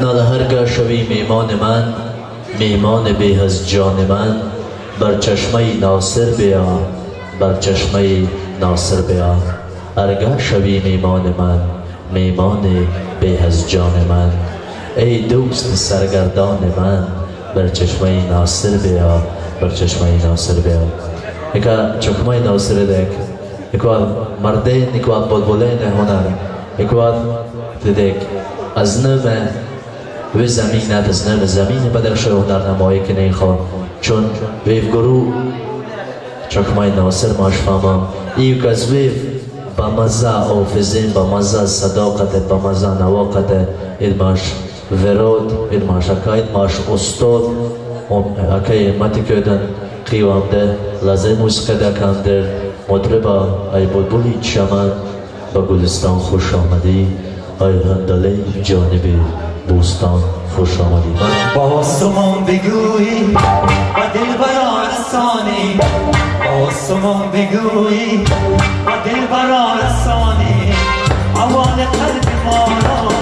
ناله هرگاه شوی میمان من، میمان به از جان من، بر چشمه ناصر بیا، بر چشمه ناصر بیا. هرگاه شوی میمان من، میمان به از جان من، ای دوست سرگردان من، بر چشمه ناصر بیا، بر چشمه ناصر بیا. اکا چشمه ناصر دیک اکا مرده اکا بلبله هنر اکا دیک از نم و زمین از نم زمین بدرش هنر نمایی که نیخواد چون ویف گرو چشمه ناصر ماش فهمم ایو که از ویف با مزه آفزین با مزه صداقت با مزه نواقت ایدماش ورود ایدماش اکا ایدماش استاد اکای متی کردن قیوامده لازم موسیقی دکندر مدربا ای بلبلی چمن با گلستان خوش آمدی ای هندله جانب بوستان خوش آمدی. با آسمان بگویی و دل برا رسانی، با آسمان بگویی و دل برا رسانی، اوان قلب ما را